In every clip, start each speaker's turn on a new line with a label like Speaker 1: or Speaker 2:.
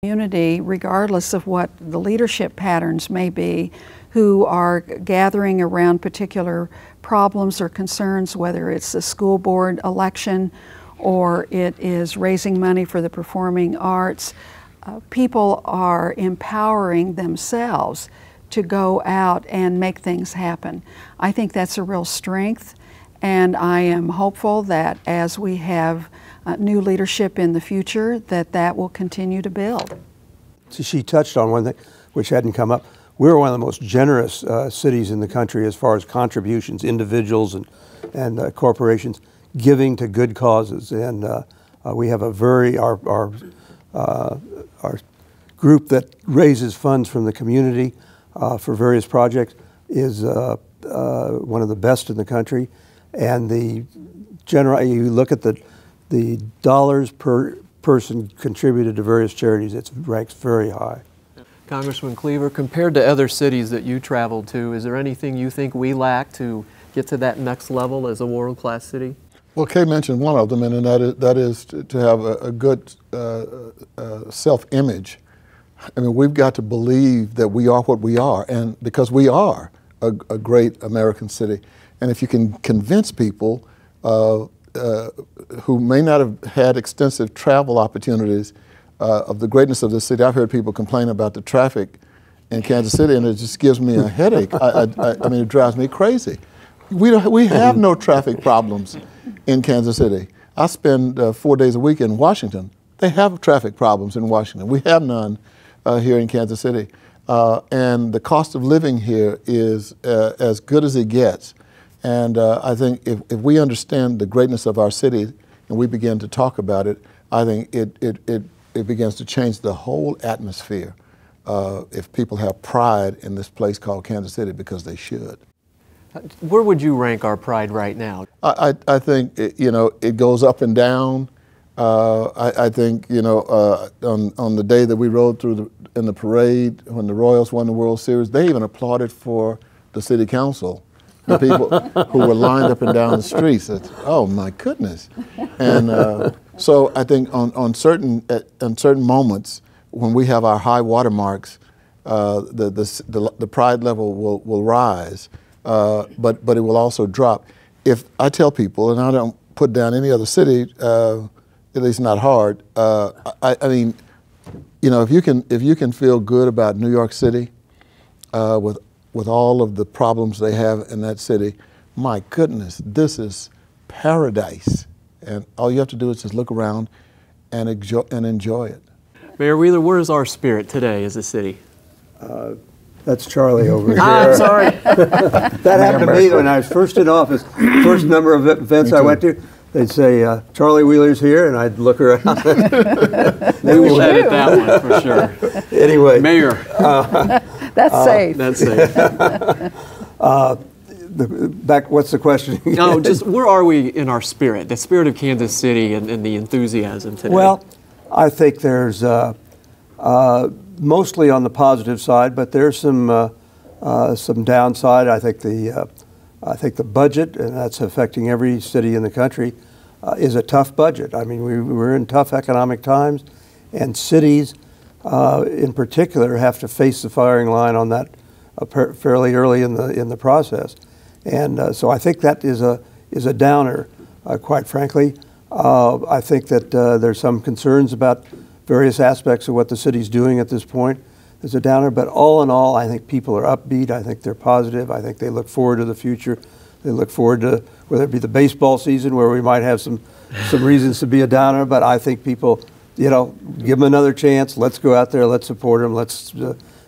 Speaker 1: Community, regardless of what the leadership patterns may be, who are gathering around particular problems or concerns, whether it's the school board election or it is raising money for the performing arts. People are empowering themselves to go out and make things happen. I think that's a real strength, and I am hopeful that as we have new leadership in the future, that will continue to build.
Speaker 2: So she touched on one thing which hadn't come up. We're one of the most generous cities in the country as far as contributions, individuals and corporations giving to good causes, and we have a our group that raises funds from the community for various projects is one of the best in the country, and you look at the dollars per person contributed to various charities, it ranks very high.
Speaker 3: Congressman Cleaver, compared to other cities that you traveled to, is there anything you think we lack to get to that next level as a world-class city?
Speaker 4: Well, Kay mentioned one of them, and that is to have a good self-image. I mean, we've got to believe that we are what we are, and because we are a great American city. And if you can convince people who may not have had extensive travel opportunities of the greatness of the city. I've heard people complain about the traffic in Kansas City, and it just gives me a headache. I mean, it drives me crazy. We have no traffic problems in Kansas City. I spend 4 days a week in Washington. They have traffic problems in Washington. We have none here in Kansas City. And the cost of living here is as good as it gets. And I think if we understand the greatness of our city and we begin to talk about it, I think it begins to change the whole atmosphere if people have pride in this place called Kansas City, because they should.
Speaker 3: Where would you rank our pride right now?
Speaker 4: I think, it goes up and down. I think, on the day that we rode through in the parade, when the Royals won the World Series, they even applauded for the city council. The people who were lined up and down the streets. Oh my goodness! And so I think on certain moments when we have our high watermarks, the pride level will rise, but it will also drop. If I tell people, and I don't put down any other city, at least not hard. I mean, if you can feel good about New York City, with all of the problems they have in that city, my goodness, this is paradise. And all you have to do is just look around and enjoy it.
Speaker 3: Mayor Wheeler, where is our spirit today as a city?
Speaker 2: That's Charlie over here.
Speaker 3: I'm sorry.
Speaker 2: That happened to me when I was first in office. First number of events I went to, they'd say, Charlie Wheeler's here, and I'd look around.
Speaker 3: We will edit that one for sure.
Speaker 2: Anyway.
Speaker 3: Mayor.
Speaker 1: That's safe.
Speaker 3: That's safe.
Speaker 2: What's the question?
Speaker 3: No, just where are we in our spirit, the spirit of Kansas City and the enthusiasm today?
Speaker 2: Well, I think there's mostly on the positive side, but there's some downside. I think the budget, and that's affecting every city in the country, is a tough budget. I mean, we're in tough economic times, and cities in particular have to face the firing line on that fairly early in the process, and so I think that is a downer, quite frankly. I think that there's some concerns about various aspects of what the city's doing at this point. There's a downer, but all in all, I think people are upbeat. I think they're positive. I think they look forward to the future. They look forward to whether it be the baseball season, where we might have some reasons to be a downer, but I think people, give them another chance. Let's go out there. Let's support them. Let's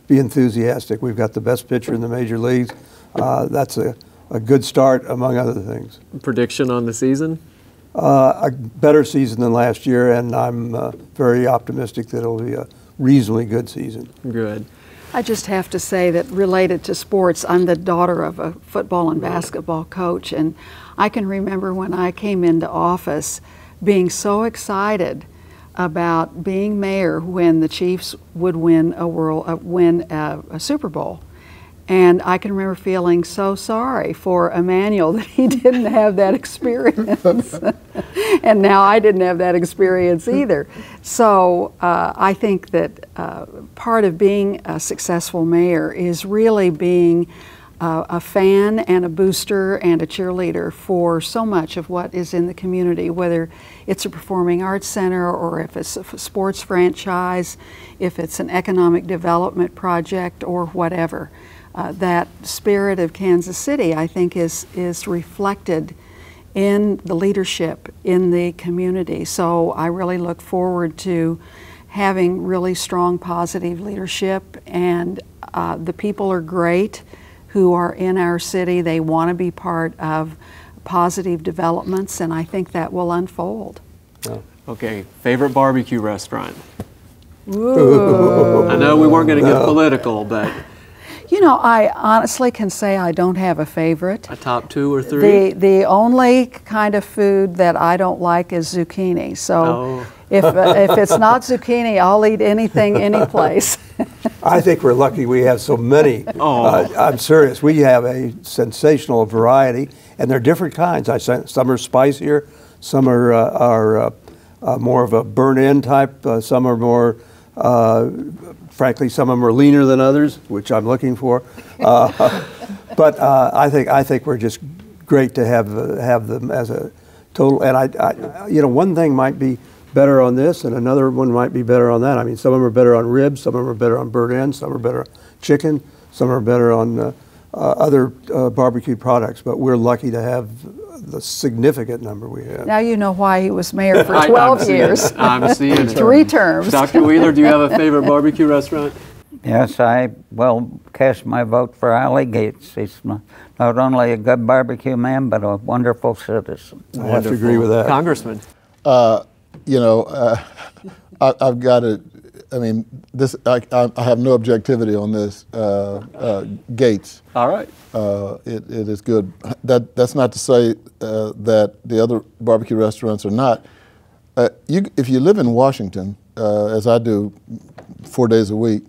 Speaker 2: be enthusiastic. We've got the best pitcher in the major leagues. That's a good start, among other things.
Speaker 3: Prediction on the season?
Speaker 2: A better season than last year, and I'm very optimistic that it'll be a reasonably good season.
Speaker 3: Good.
Speaker 1: I just have to say that related to sports, I'm the daughter of a football and basketball coach, and I can remember when I came into office being so excited about being mayor when the Chiefs would win a Super Bowl. And I can remember feeling so sorry for Emmanuel that he didn't have that experience. And now I didn't have that experience either. So I think that part of being a successful mayor is really being a fan and a booster and a cheerleader for so much of what is in the community, whether it's a performing arts center or if it's a sports franchise, if it's an economic development project or whatever. That spirit of Kansas City, I think, is reflected in the leadership in the community. So I really look forward to having really strong, positive leadership, and the people are great who are in our city. They want to be part of positive developments, and I think that will unfold.
Speaker 2: Yeah.
Speaker 3: Okay, favorite barbecue restaurant?
Speaker 1: Ooh.
Speaker 3: I know we weren't going to get political, but
Speaker 1: You know, I honestly can say I don't have a favorite.
Speaker 3: a top 2 or 3?
Speaker 1: The only kind of food that I don't like is zucchini. So
Speaker 3: Oh.
Speaker 1: if it's not zucchini, I'll eat anything, any place.
Speaker 2: I think we're lucky we have so many.
Speaker 3: Oh.
Speaker 2: I'm serious. We have a sensational variety, and they're different kinds. Some are spicier, some are more of a burnt-in type, some are more, frankly, some of them are leaner than others, which I'm looking for. But I think we're just great to have them as a total. And I you know, one thing might be better on this, and another one might be better on that. I mean, some of them are better on ribs, some of them are better on burnt ends, some are better on chicken, some are better on other barbecue products. But we're lucky to have the significant number we have.
Speaker 1: Now you know why he was mayor for 12 years.
Speaker 3: I'm seeing it.
Speaker 1: 3 terms.
Speaker 3: Dr. Wheeler, do you have a favorite barbecue restaurant?
Speaker 5: Yes, I will cast my vote for Ali Gates. He's not only a good barbecue man, but a wonderful citizen.
Speaker 2: I have to agree with that.
Speaker 3: Congressman.
Speaker 4: You know, I've got to. I mean, this. I have no objectivity on this. Gates.
Speaker 3: All right.
Speaker 4: It is good. That's not to say that the other barbecue restaurants are not. If you live in Washington, as I do, 4 days a week,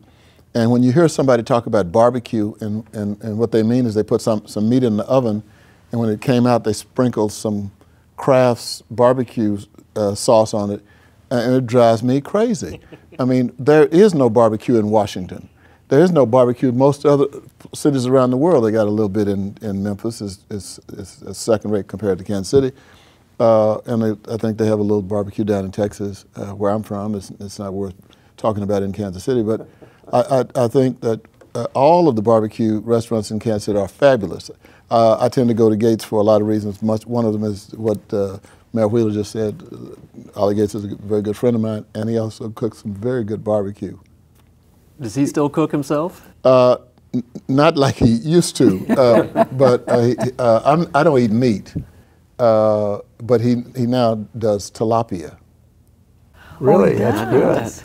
Speaker 4: and when you hear somebody talk about barbecue, and what they mean is they put some meat in the oven, and when it came out, they sprinkled some Kraft's barbecue sauce on it, and it drives me crazy. I mean, there is no barbecue in Washington. There is no barbecue. Most other cities around the world, they got a little bit in Memphis. It's second rate compared to Kansas City. And I think they have a little barbecue down in Texas, where I'm from. It's not worth talking about in Kansas City. But I think that all of the barbecue restaurants in Kansas City are fabulous. I tend to go to Gates for a lot of reasons. One of them is what Mayor Wheeler just said. Ali Gates is a very good friend of mine, and he also cooks some very good barbecue.
Speaker 3: Does he still cook himself?
Speaker 4: Not like he used to, but I don't eat meat. But he now does tilapia.
Speaker 2: Really,
Speaker 1: Oh,
Speaker 2: that's
Speaker 1: yes.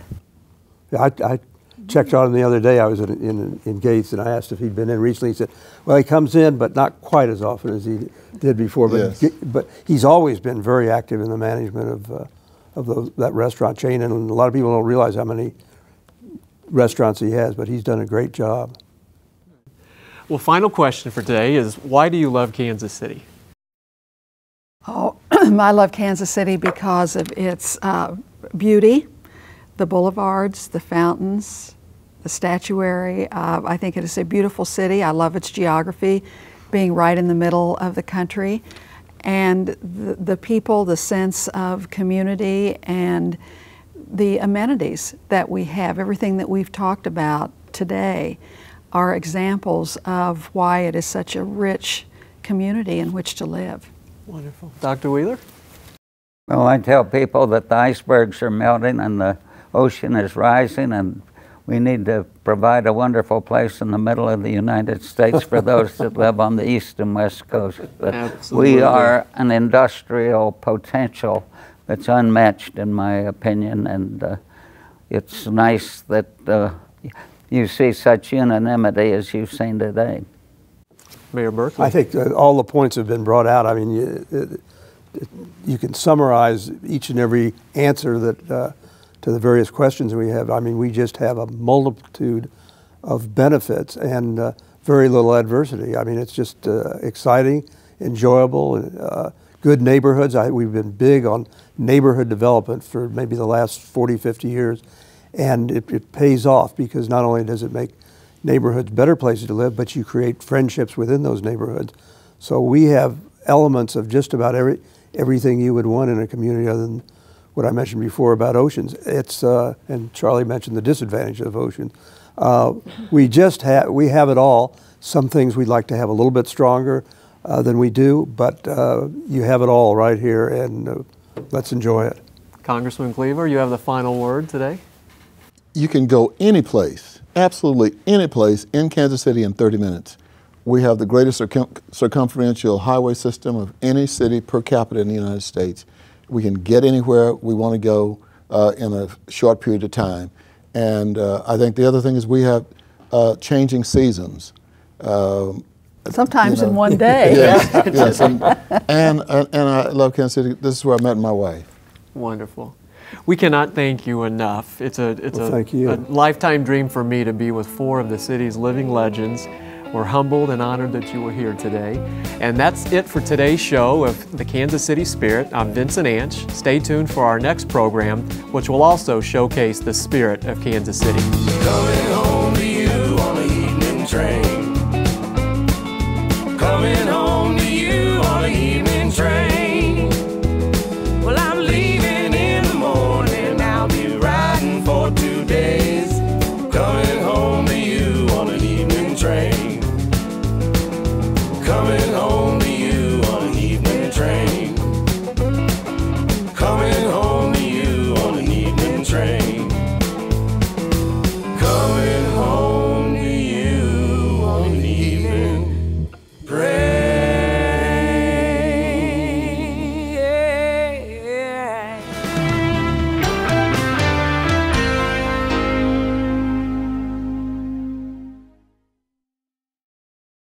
Speaker 2: good. Yeah, I checked on him the other day. I was in Gates, and I asked if he'd been in recently. He said, well, he comes in, but not quite as often as he did before. But,
Speaker 4: Yes.
Speaker 2: but he's always been very active in the management of that restaurant chain, and a lot of people don't realize how many restaurants he has, but he's done a great job.
Speaker 3: Well, final question for today is, why do you love Kansas City?
Speaker 1: Oh, I love Kansas City because of its beauty, the boulevards, the fountains, the statuary. I think it is a beautiful city. I love its geography, being right in the middle of the country. And the people, the sense of community, and the amenities that we have, everything that we've talked about today, are examples of why it is such a rich community in which to live.
Speaker 3: Wonderful. Dr. Wheeler?
Speaker 5: Well, I tell people that the icebergs are melting and the ocean is rising, and we need to provide a wonderful place in the middle of the United States for those that live on the east and west coast. But
Speaker 3: Absolutely.
Speaker 5: we are an industrial potential that's unmatched, in my opinion, and it's nice that you see such unanimity as you've seen today.
Speaker 3: Mayor Berkeley?
Speaker 2: I think all the points have been brought out. I mean, you can summarize each and every answer that to the various questions we have. I mean, we just have a multitude of benefits, and very little adversity. I mean, it's just exciting, enjoyable, good neighborhoods. We've been big on neighborhood development for maybe the last 40, 50 years, and it pays off because not only does it make neighborhoods better places to live, but you create friendships within those neighborhoods. So we have elements of just about everything you would want in a community other than what I mentioned before about Oceans. It's and Charlie mentioned the disadvantage of Oceans. We have it all. Some things we'd like to have a little bit stronger than we do, but you have it all right here, and let's enjoy it.
Speaker 3: Congressman Cleaver, you have the final word today.
Speaker 4: You can go any place, absolutely any place in Kansas City in 30 minutes. We have the greatest circumferential highway system of any city per capita in the United States. We can get anywhere we want to go in a short period of time. And I think the other thing is we have changing seasons.
Speaker 1: Sometimes in one day.
Speaker 4: Yes, yes. And I love Kansas City. This is where I met my wife.
Speaker 3: Wonderful. We cannot thank you enough. It's a lifetime dream for me to be with 4 of the city's living legends. We're humbled and honored that you were here today. And that's it for today's show of the Kansas City Spirit. I'm Vincent Anch. Stay tuned for our next program, which will also showcase the spirit of Kansas City.
Speaker 6: Coming home to you on the evening train.